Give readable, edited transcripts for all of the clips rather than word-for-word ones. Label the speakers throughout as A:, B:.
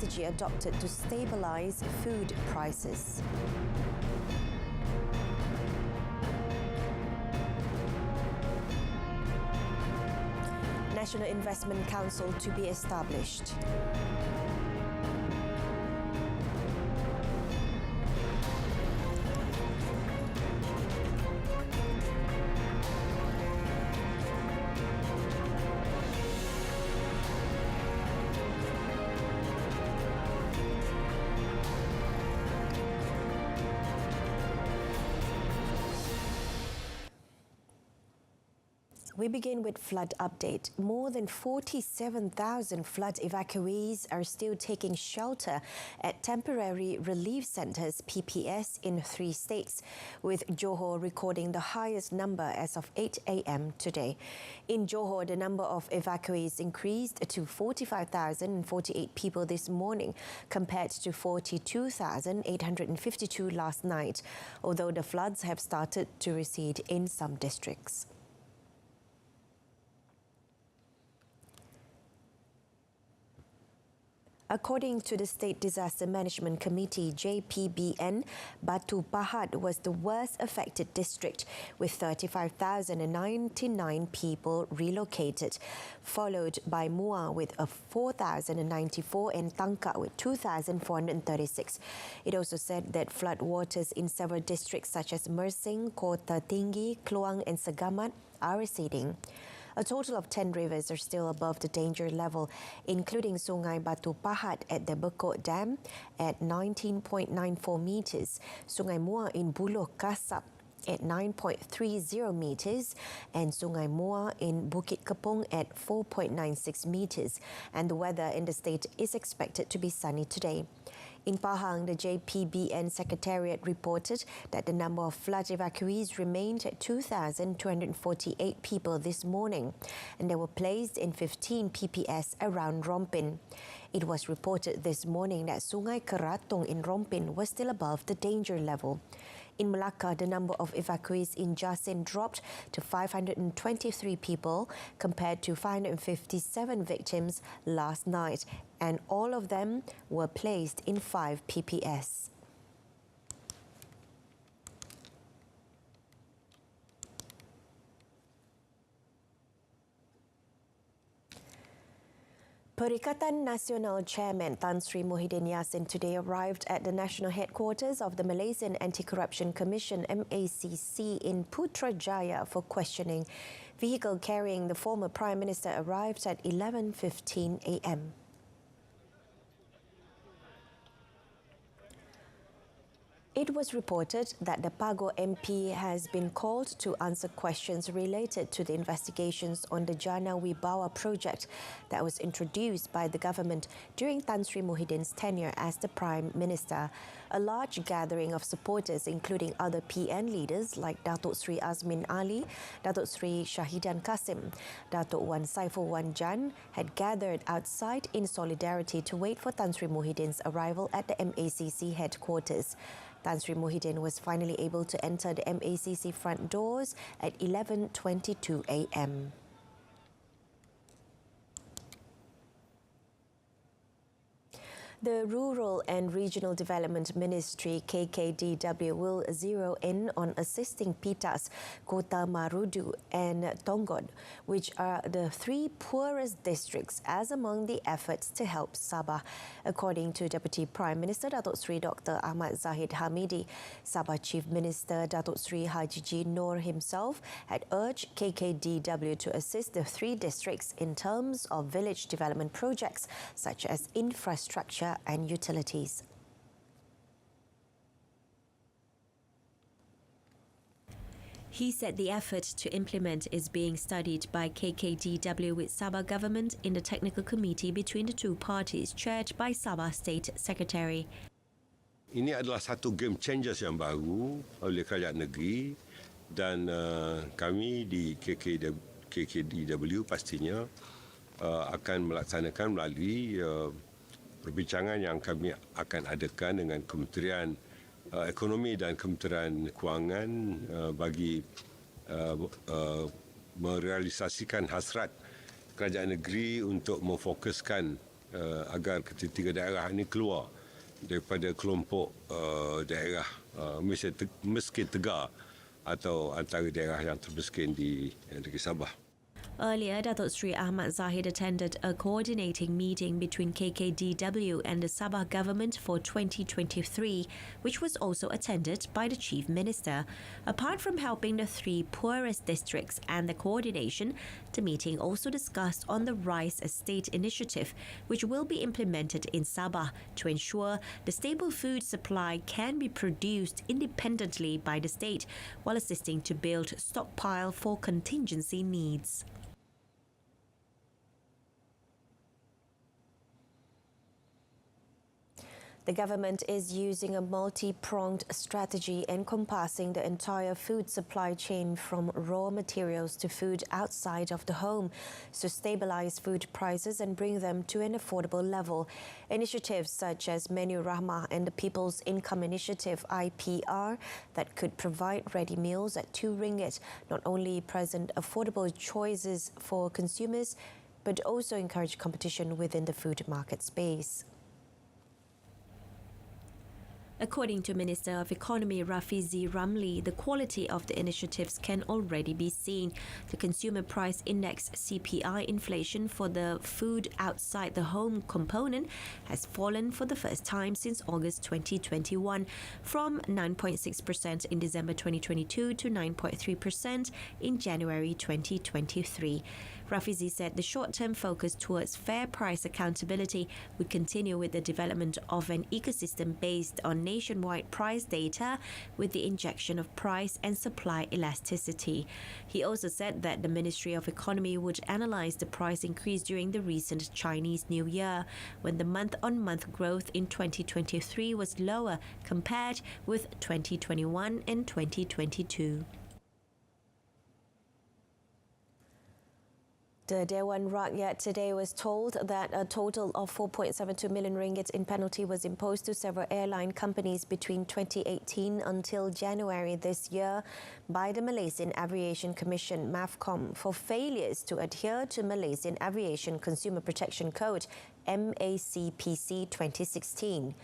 A: strategy adopted to stabilise food prices. National Investment Council to be established. We begin with flood update. More than 47,000 flood evacuees are still taking shelter at temporary relief centres (PPS) in 3 states, with Johor recording the highest number as of 8 a.m. today. In Johor, the number of evacuees increased to 45,048 people this morning, compared to 42,852 last night, although the floods have started to recede in some districts. According to the State Disaster Management Committee, JPBN, Batu Pahat was the worst affected district, with 35,099 people relocated, followed by Muar with 4,094 and Tangkak with 2,436. It also said that flood waters in several districts such as Mersing, Kota Tinggi, Kluang and Segamat are receding. A total of 10 rivers are still above the danger level, including Sungai Batu Pahat at the Bekok Dam at 19.94 metres, Sungai Muar in Buloh Kasap at 9.30 metres and Sungai Muar in Bukit Kepong at 4.96 metres, and the weather in the state is expected to be sunny today. In Pahang, the JPBN Secretariat reported that the number of flood evacuees remained at 2,248 people this morning, and they were placed in 15 PPS around Rompin. It was reported this morning that Sungai Keratung in Rompin was still above the danger level. In Melaka, the number of evacuees in Jasin dropped to 523 people compared to 557 victims last night, and all of them were placed in 5 PPS. Perikatan Nasional Chairman Tan Sri Muhyiddin Yassin today arrived at the national headquarters of the Malaysian Anti-Corruption Commission (MACC) in Putrajaya for questioning. Vehicle carrying the former Prime Minister arrived at 11:15 a.m. It was reported that the Pago MP has been called to answer questions related to the investigations on the Jana Wibawa project that was introduced by the government during Tan Sri Muhyiddin's tenure as the Prime Minister. A large gathering of supporters, including other PN leaders like Datuk Sri Azmin Ali, Datuk Sri Shahidan Kasim, Datuk Wan Saiful Wan Jan, had gathered outside in solidarity to wait for Tan Sri Muhyiddin's arrival at the MACC headquarters. Tan Sri Muhyiddin was finally able to enter the MACC front doors at 11:22 a.m. The Rural and Regional Development Ministry (KKDW) will zero in on assisting Pitas, Kota Marudu and Tonggod, which are the 3 poorest districts, as among the efforts to help Sabah. According to Deputy Prime Minister Datuk Sri Dr. Ahmad Zahid Hamidi, Sabah Chief Minister Datuk Sri Haji G. Noor himself had urged KKDW to assist the 3 districts in terms of village development projects such as infrastructure and utilities. He said the effort to implement is being studied by KKDW with Sabah government in the technical committee between the 2 parties chaired by Sabah State Secretary.
B: Ini adalah satu game changers yang baru oleh kerajaan negeri dan kami di KKDW pastinya akan melaksanakan melalui perbincangan yang kami akan adakan dengan Kementerian Ekonomi dan Kementerian Kewangan bagi merealisasikan hasrat kerajaan negeri untuk memfokuskan agar ketiga daerah ini keluar daripada kelompok daerah miskin tegar atau antara daerah yang termiskin di negeri Sabah.
A: Earlier, Datuk Sri Ahmad Zahid attended a coordinating meeting between KKDW and the Sabah government for 2023, which was also attended by the Chief Minister. Apart from helping the 3 poorest districts and the coordination, the meeting also discussed on the Rice Estate Initiative, which will be implemented in Sabah to ensure the stable food supply can be produced independently by the state, while assisting to build stockpile for contingency needs. The government is using a multi-pronged strategy encompassing the entire food supply chain from raw materials to food outside of the home to stabilize food prices and bring them to an affordable level. Initiatives such as Menu Rahmah and the People's Income Initiative IPR that could provide ready meals at RM2 not only present affordable choices for consumers but also encourage competition within the food market space. According to Minister of Economy Rafizi Ramli, the quality of the initiatives can already be seen. The Consumer Price Index CPI inflation for the food outside the home component has fallen for the first time since August 2021, from 9.6% in December 2022 to 9.3% in January 2023. Rafizi said the short-term focus towards fair price accountability would continue with the development of an ecosystem based on nationwide price data with the injection of price and supply elasticity. He also said that the Ministry of Economy would analyse the price increase during the recent Chinese New Year, when the month-on-month growth in 2023 was lower compared with 2021 and 2022. The Dewan Rakyat today was told that a total of 4.72 million ringgit in penalty was imposed to several airline companies between 2018 until January this year by the Malaysian Aviation Commission (MAVCOM) for failures to adhere to Malaysian Aviation Consumer Protection Code (MACPC) 2016.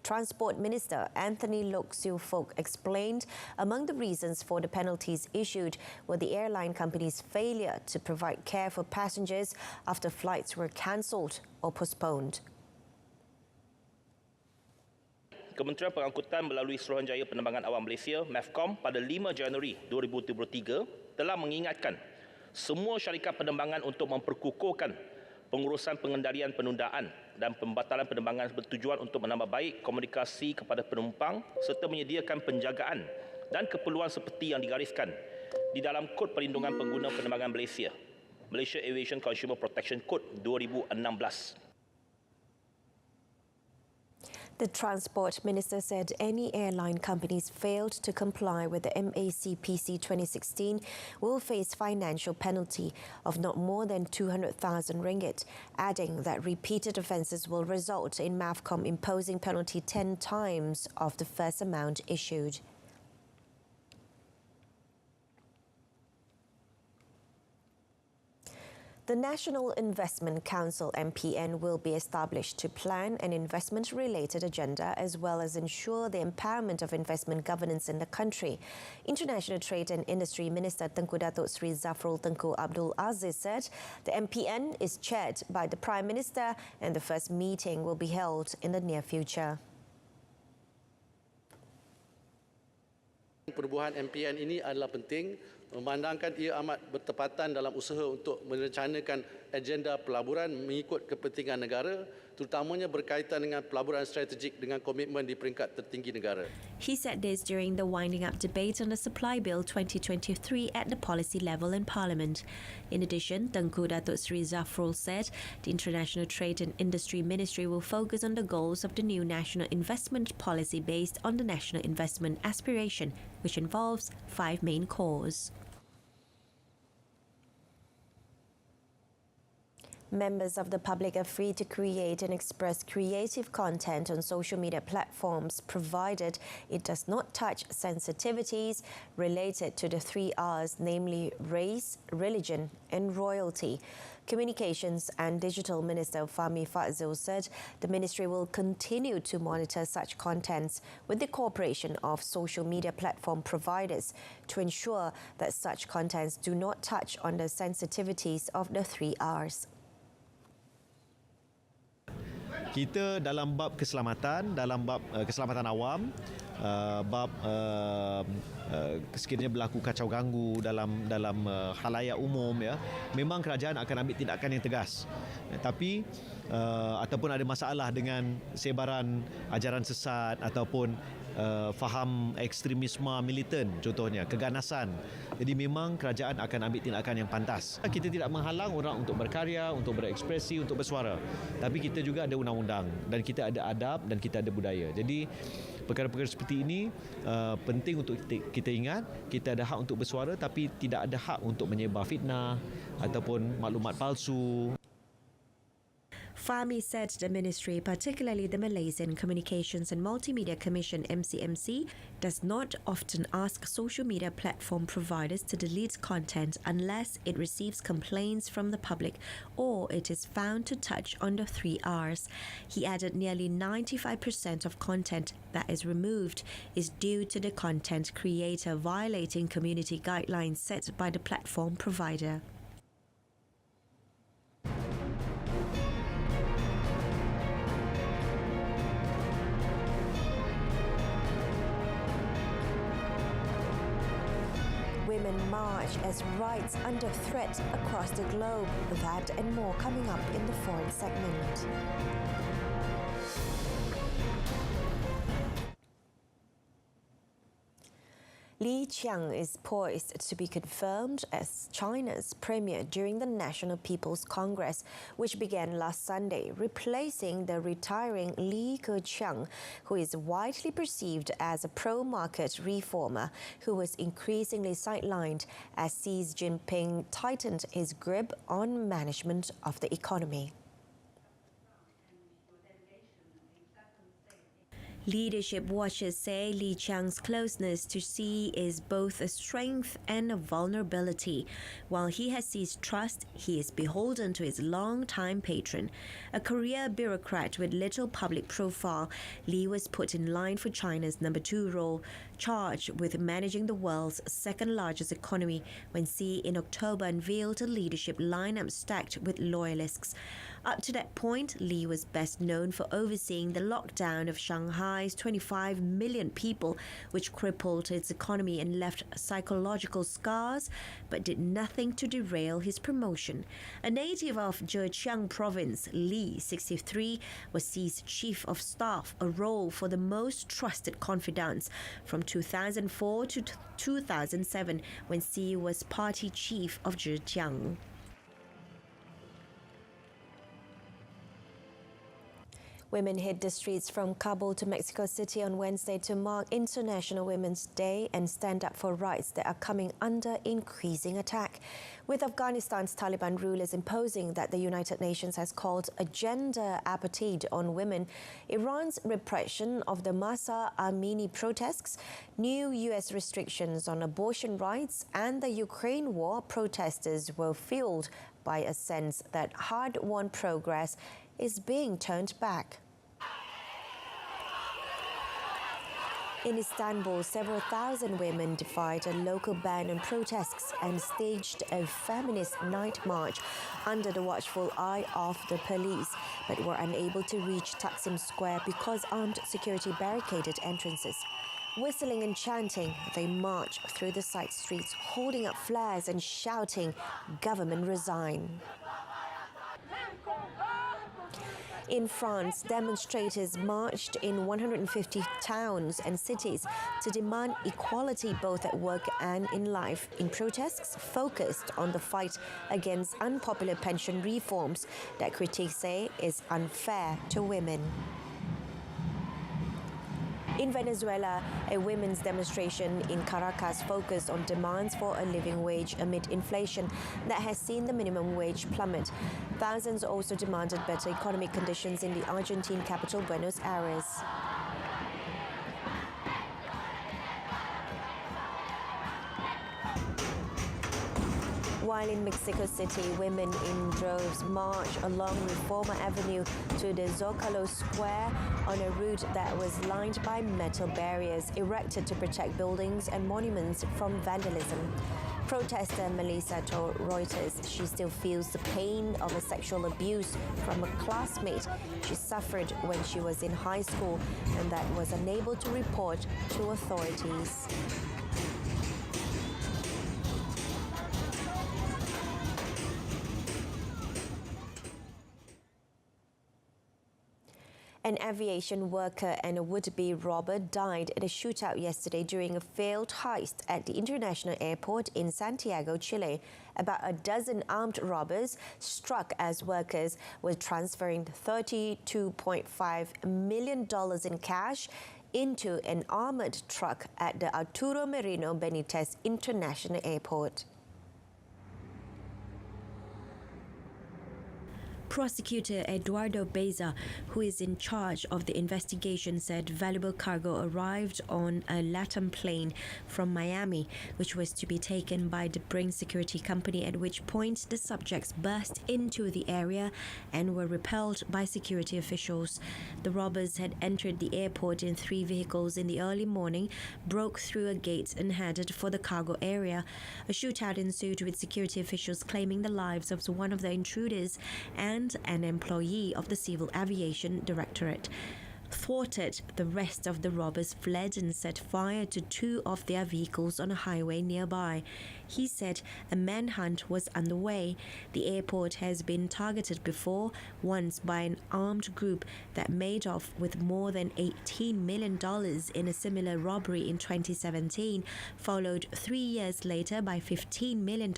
A: Transport Minister Anthony Loke Siu Fok explained among the reasons for the penalties issued were the airline company's failure to provide care for passengers after flights were cancelled or postponed.
C: Kementerian Pengangkutan melalui Suruhanjaya Penerbangan Awam Malaysia (MAVCOM) pada 5 Januari 2023 telah mengingatkan semua syarikat penerbangan untuk memperkukuhkan pengurusan pengendalian penundaan dan pembatalan penerbangan bertujuan untuk menambah baik komunikasi kepada penumpang serta menyediakan penjagaan dan keperluan seperti yang digariskan di dalam Kod Perlindungan Pengguna Penerbangan Malaysia, Malaysia Aviation Consumer Protection Code 2016.
A: The Transport Minister said any airline companies failed to comply with the MACPC 2016 will face financial penalty of not more than 200,000 ringgit, adding that repeated offences will result in MAVCOM imposing penalty 10 times of the first amount issued. The National Investment Council (NPN) will be established to plan an investment-related agenda as well as ensure the empowerment of investment governance in the country. International Trade and Industry Minister Tengku Datuk Sri Zafrul Tengku Abdul Aziz said the NPN is chaired by the Prime Minister and the first meeting will be held in the near future.
D: Perubahan MPN ini adalah penting, memandangkan ia amat bertepatan dalam usaha untuk merencanakan agenda pelaburan mengikut kepentingan negara, terutamanya berkaitan dengan pelaburan strategik dengan komitmen di peringkat tertinggi negara.
A: He said this during the winding up debate on the Supply Bill 2023 at the policy level in Parliament. In addition, Tengku Datuk Sri Zafrul said the International Trade and Industry Ministry will focus on the goals of the new national investment policy based on the National Investment Aspiration, which involves 5 main cores. Members of the public are free to create and express creative content on social media platforms, provided it does not touch sensitivities related to the 3 Rs, namely race, religion, and royalty. Communications and Digital Minister Fahmi Fadzil said the ministry will continue to monitor such contents with the cooperation of social media platform providers to ensure that such contents do not touch on the sensitivities of the 3 Rs.
E: Kita dalam bab keselamatan, dalam bab keselamatan awam, bab sekiranya berlaku kacau ganggu dalam khalayak umum, ya, memang kerajaan akan ambil tindakan yang tegas. Tapi ataupun ada masalah dengan sebaran ajaran sesat ataupun faham ekstremisme militan, contohnya keganasan. Jadi memang kerajaan akan ambil tindakan yang pantas. Kita tidak menghalang orang untuk berkarya, untuk berekspresi, untuk bersuara. Tapi kita juga ada undang-undang dan kita ada adab dan kita ada budaya. Jadi perkara-perkara seperti ini penting untuk kita ingat. Kita ada hak untuk bersuara tapi tidak ada hak untuk menyebar fitnah ataupun maklumat palsu.
A: Fahmi said the ministry, particularly the Malaysian Communications and Multimedia Commission MCMC, does not often ask social media platform providers to delete content unless it receives complaints from the public or it is found to touch on the 3 Rs. He added nearly 95% of content that is removed is due to the content creator violating community guidelines set by the platform provider. Women march as rights under threat across the globe. That and more coming up in the foreign segment. Li Qiang is poised to be confirmed as China's premier during the National People's Congress, which began last Sunday, replacing the retiring Li Keqiang, who is widely perceived as a pro-market reformer who was increasingly sidelined as Xi Jinping tightened his grip on management of the economy. Leadership watchers say Li Qiang's closeness to Xi is both a strength and a vulnerability. While he has Xi's trust, he is beholden to his long-time patron. A career bureaucrat with little public profile, Li was put in line for China's number 2 role, charged with managing the world's second-largest economy when Xi in October unveiled a leadership lineup stacked with loyalists. Up to that point, Li was best known for overseeing the lockdown of Shanghai's 25 million people, which crippled its economy and left psychological scars, but did nothing to derail his promotion. A native of Zhejiang province, Li, 63, was Xi's chief of staff, a role for the most trusted confidants from 2004 to 2007, when Xi was party chief of Zhejiang. Women hit the streets from Kabul to Mexico City on Wednesday to mark International Women's Day and stand up for rights that are coming under increasing attack. With Afghanistan's Taliban rulers imposing that the United Nations has called a gender apartheid on women, Iran's repression of the Mahsa Amini protests, new U.S. restrictions on abortion rights, and the Ukraine war, protesters were fueled by a sense that hard-won progress is being turned back. In Istanbul, several thousand women defied a local ban on protests and staged a feminist night march under the watchful eye of the police, but were unable to reach Taksim Square because armed security barricaded entrances. Whistling and chanting, they marched through the side streets, holding up flags and shouting, "Government resign." In France, demonstrators marched in 150 towns and cities to demand equality both at work and in life, in protests focused on the fight against unpopular pension reforms that critics say is unfair to women. In Venezuela, a women's demonstration in Caracas focused on demands for a living wage amid inflation that has seen the minimum wage plummet. Thousands also demanded better economic conditions in the Argentine capital, Buenos Aires. While in Mexico City, women in droves marched along Reforma Avenue to the Zocalo Square on a route that was lined by metal barriers erected to protect buildings and monuments from vandalism. Protester Melissa told Reuters she still feels the pain of a sexual abuse from a classmate she suffered when she was in high school and that was unable to report to authorities. An aviation worker and a would-be robber died in a shootout yesterday during a failed heist at the international airport in Santiago, Chile. About a dozen armed robbers struck as workers were transferring $32.5 million in cash into an armored truck at the Arturo Merino Benitez International Airport. Prosecutor Eduardo Beza, who is in charge of the investigation, said valuable cargo arrived on a LATAM plane from Miami, which was to be taken by the Bring Security Company, at which point the subjects burst into the area and were repelled by security officials. The robbers had entered the airport in 3 vehicles in the early morning, broke through a gate and headed for the cargo area. A shootout ensued with security officials claiming the lives of one of the intruders and an employee of the Civil Aviation Directorate. Thwarted, the rest of the robbers fled and set fire to 2 of their vehicles on a highway nearby. He said a manhunt was underway. The airport has been targeted before, once by an armed group that made off with more than $18 million in a similar robbery in 2017, followed 3 years later by $15 million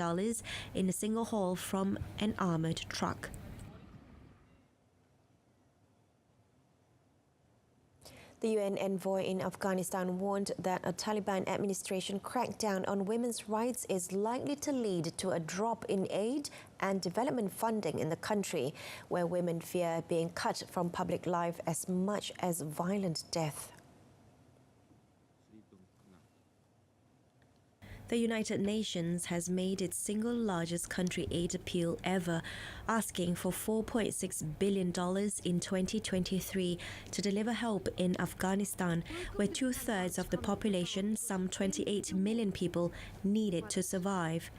A: in a single haul from an armored truck. The UN envoy in Afghanistan warned that a Taliban administration crackdown on women's rights is likely to lead to a drop in aid and development funding in the country, where women fear being cut from public life as much as violent death. The United Nations has made its single largest country aid appeal ever, asking for $4.6 billion in 2023 to deliver help in Afghanistan, where 2/3 of the population, some 28 million people, need it to survive.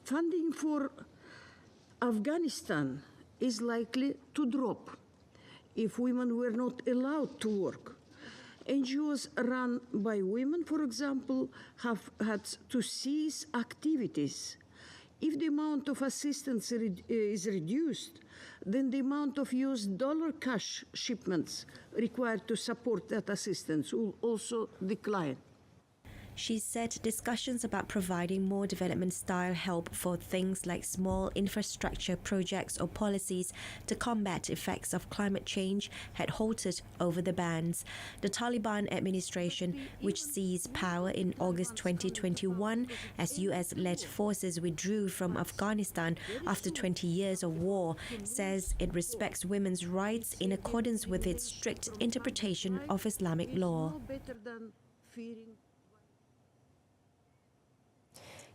F: Funding for Afghanistan is likely to drop if women were not allowed to work. NGOs run by women, for example, have had to cease activities. If the amount of assistance is reduced, then the amount of US dollar cash shipments required to support that assistance will also decline.
A: She said discussions about providing more development-style help for things like small infrastructure projects or policies to combat effects of climate change had halted over the bans. The Taliban administration, which seized power in August 2021 as US-led forces withdrew from Afghanistan after 20 years of war, says it respects women's rights in accordance with its strict interpretation of Islamic law.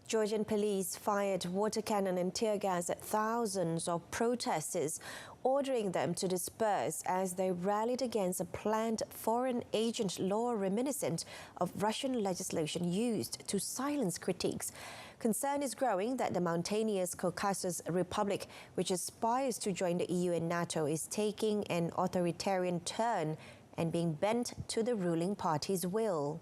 A: Georgian police fired water cannon and tear gas at thousands of protesters, ordering them to disperse as they rallied against a planned foreign agent law reminiscent of Russian legislation used to silence critiques. Concern is growing that the mountainous Caucasus Republic, which aspires to join the EU and NATO, is taking an authoritarian turn and being bent to the ruling party's will.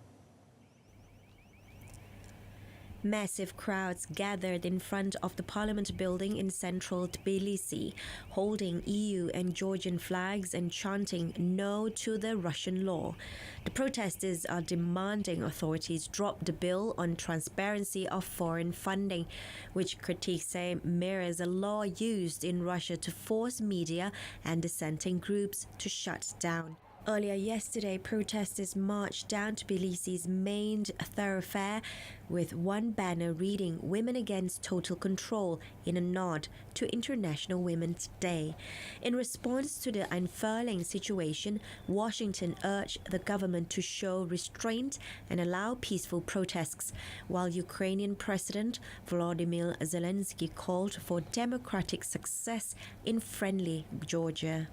A: Massive crowds gathered in front of the Parliament building in central Tbilisi, holding EU and Georgian flags and chanting "No to the Russian law." The protesters are demanding authorities drop the bill on transparency of foreign funding, which critics say mirrors a law used in Russia to force media and dissenting groups to shut down. Earlier yesterday, protesters marched down to Tbilisi's main thoroughfare with one banner reading "Women Against Total Control" in a nod to International Women's Day. In response to the unfurling situation, Washington urged the government to show restraint and allow peaceful protests, while Ukrainian President Volodymyr Zelensky called for democratic success in friendly Georgia.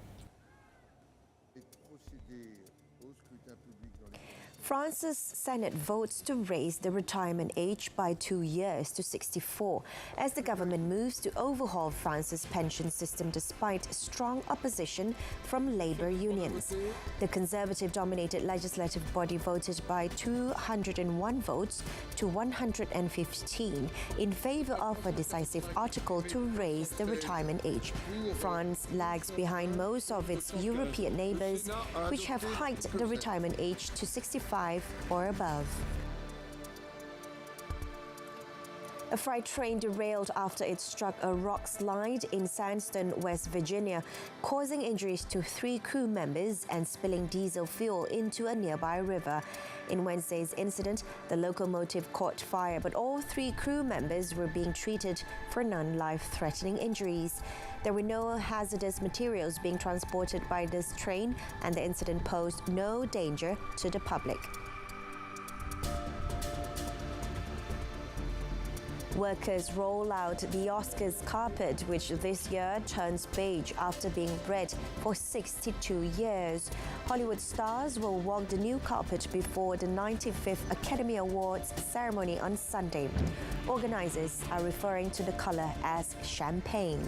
A: France's Senate votes to raise the retirement age by 2 years to 64 as the government moves to overhaul France's pension system despite strong opposition from labor unions. The conservative-dominated legislative body voted by 201 votes to 115 in favor of a decisive article to raise the retirement age. France lags behind most of its European neighbors, which have hiked the retirement age to 65 or above. A freight train derailed after it struck a rock slide in Sandston, West Virginia, causing injuries to 3 crew members and spilling diesel fuel into a nearby river. In Wednesday's incident, the locomotive caught fire, but all 3 crew members were being treated for non-life-threatening injuries. There were no hazardous materials being transported by this train, and the incident posed no danger to the public. Workers roll out the Oscars carpet, which this year turns beige after being red for 62 years. Hollywood stars will walk the new carpet before the 95th Academy Awards ceremony on Sunday. Organizers are referring to the color as champagne.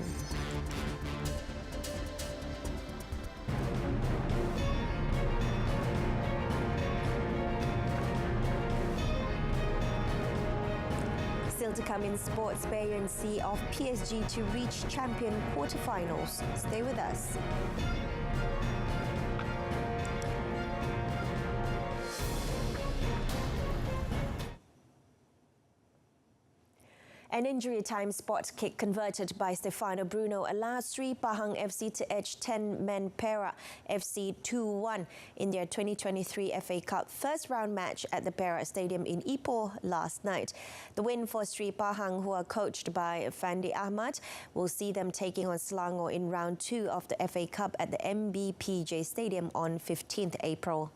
A: Still to come in sports, buoyancy of PSG to reach champion quarterfinals. Stay with us. An injury-time spot kick converted by Stefano Bruno allowed Sri Pahang FC to edge 10-man Perak FC 2-1 in their 2023 FA Cup first-round match at the Perak Stadium in Ipoh last night. The win for Sri Pahang, who are coached by Fandi Ahmad, will see them taking on Selangor in round 2 of the FA Cup at the MBPJ Stadium on 15th April.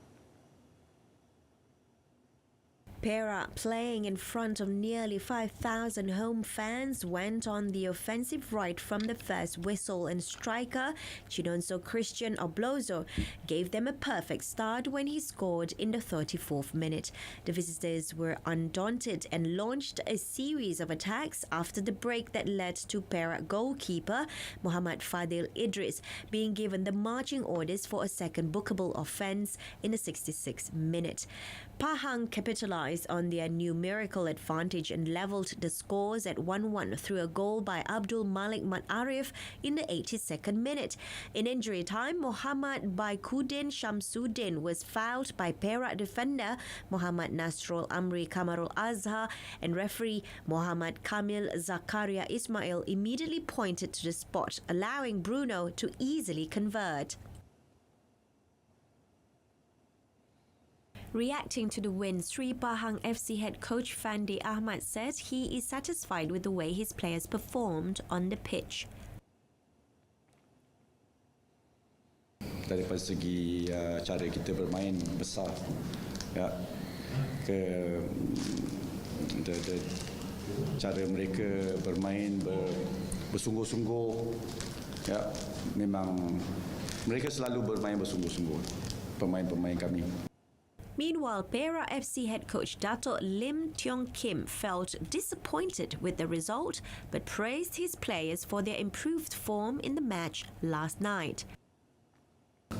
A: Perak, playing in front of nearly 5,000 home fans, went on the offensive right from the first whistle, and striker Chinonso Christian Oblozo gave them a perfect start when he scored in the 34th minute. The visitors were undaunted and launched a series of attacks after the break that led to Perak goalkeeper Muhammad Fadil Idris being given the marching orders for a second bookable offence in the 66th minute. Pahang capitalised on their numerical advantage and levelled the scores at 1-1 through a goal by Abdul Malik Matarif in the 82nd minute. In injury time, Muhammad Baikuddin Shamsuddin was fouled by Perak defender Muhammad Nasrul Amri Kamarul Azhar, and referee Muhammad Kamil Zakaria Ismail immediately pointed to the spot, allowing Bruno to easily convert. Reacting to the win, Sri Pahang FC head coach Fandi Ahmad says he is satisfied with the way his players performed on the pitch.
G: Daripada segi cara kita bermain besar, ya, ke cara mereka bermain bersungguh-sungguh, ya, memang mereka selalu bermain bersungguh-sungguh, pemain-pemain kami.
A: Meanwhile, Perak FC head coach Dato' Lim Tiong Kim felt disappointed with the result but praised his players for their improved form in the match last night.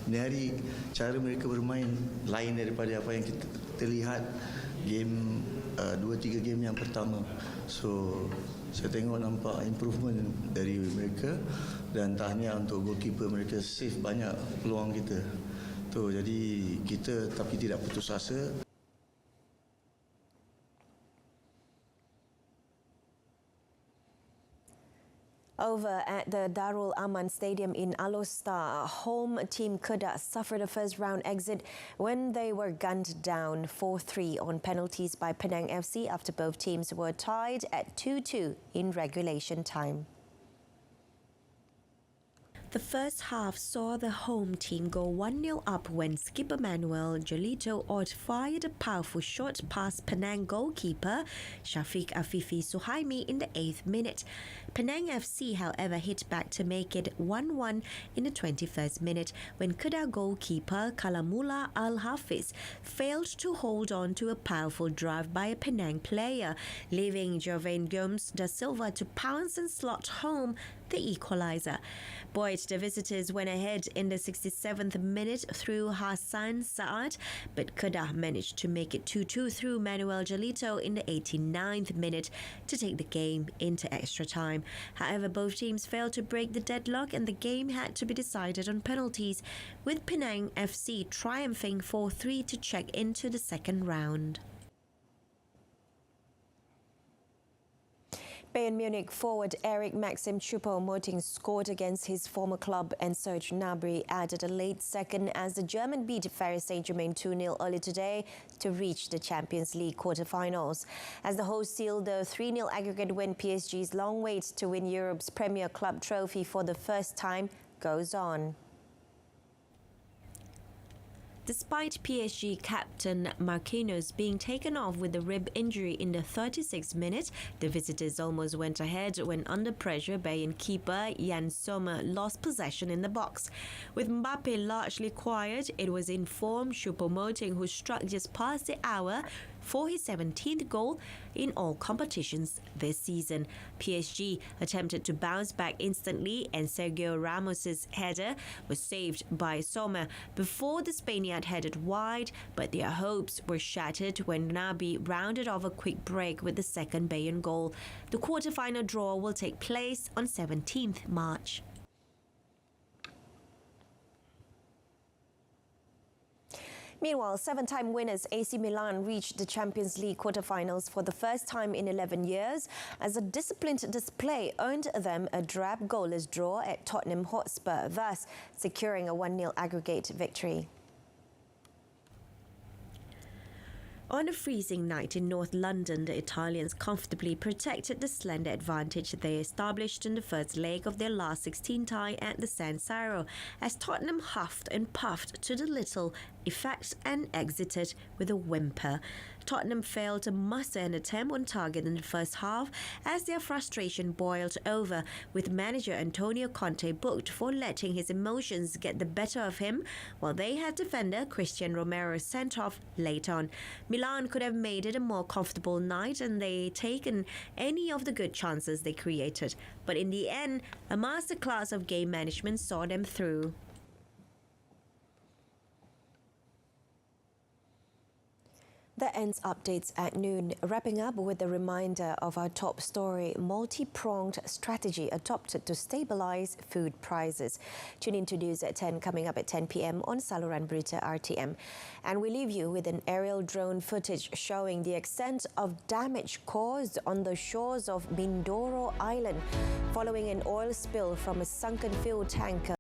H: Ni hari cara mereka bermain lain daripada apa yang kita lihat game 2-3 game yang pertama. So saya tengok nampak improvement dari mereka, dan tahniah untuk goalkeeper mereka, save banyak peluang kita. Jadi kita tapi tidak putus asa.
A: over at the Darul Aman Stadium in Alor, home team Kedah suffered a first-round exit when they were gunned down 4-3 on penalties by Penang FC after both teams were tied at 2-2 in regulation time. The first half saw the home team go 1-0 up when skipper Manuel Jolito fired a powerful shot past Penang goalkeeper Shafiq Afifi Suhaimi in the 8th minute. Penang FC, however, hit back to make it 1-1 in the 21st minute when Kedah goalkeeper Kalamullah Al-Hafiz failed to hold on to a powerful drive by a Penang player, leaving Jovain Gomes da Silva to pounce and slot home the equaliser. Boyd, the visitors went ahead in the 67th minute through Hassan Saad, but Kedah managed to make it 2-2 through Manuel Jolito in the 89th minute to take the game into extra time. However, both teams failed to break the deadlock and the game had to be decided on penalties, with Penang FC triumphing 4-3 to check into the second round. Bayern Munich forward Eric Maxim Choupo-Moting scored against his former club and Serge Gnabry added a late second as the German beat Paris Saint-Germain 2-0 early today to reach the Champions League quarter-finals. As the hosts sealed the 3-0 aggregate win, PSG's long wait to win Europe's Premier Club trophy for the first time goes on. Despite PSG captain Marquinhos being taken off with a rib injury in the 36th minute, the visitors almost went ahead when under pressure Bayern keeper Jan Sommer lost possession in the box. With Mbappe largely quiet, it was in form Choupo-Moting who struck just past the hour for his 17th goal in all competitions this season. PSG attempted to bounce back instantly and Sergio Ramos's header was saved by Sommer before the Spaniard headed wide, but their hopes were shattered when Gnabry rounded off a quick break with the second Bayern goal. The quarter-final draw will take place on 17th March. Meanwhile, seven-time winners AC Milan reached the Champions League quarter-finals for the first time in 11 years as a disciplined display earned them a drab goalless draw at Tottenham Hotspur, thus securing a 1-0 aggregate victory. On a freezing night in North London, the Italians comfortably protected the slender advantage they established in the first leg of their last 16 tie at the San Siro, as Tottenham huffed and puffed to the little effect and exited with a whimper. Tottenham failed to muster an attempt on target in the first half as their frustration boiled over, with manager Antonio Conte booked for letting his emotions get the better of him, while they had defender Christian Romero sent off late on. Milan could have made it a more comfortable night and they taken any of the good chances they created, but in the end, a masterclass of game management saw them through. That ends updates at noon. Wrapping up with a reminder of our top story, multi-pronged strategy adopted to stabilise food prices. Tune in to news at 10, coming up at 10 p.m. on saluran Berita RTM. And we leave you with an aerial drone footage showing the extent of damage caused on the shores of Mindoro Island following an oil spill from a sunken fuel tanker.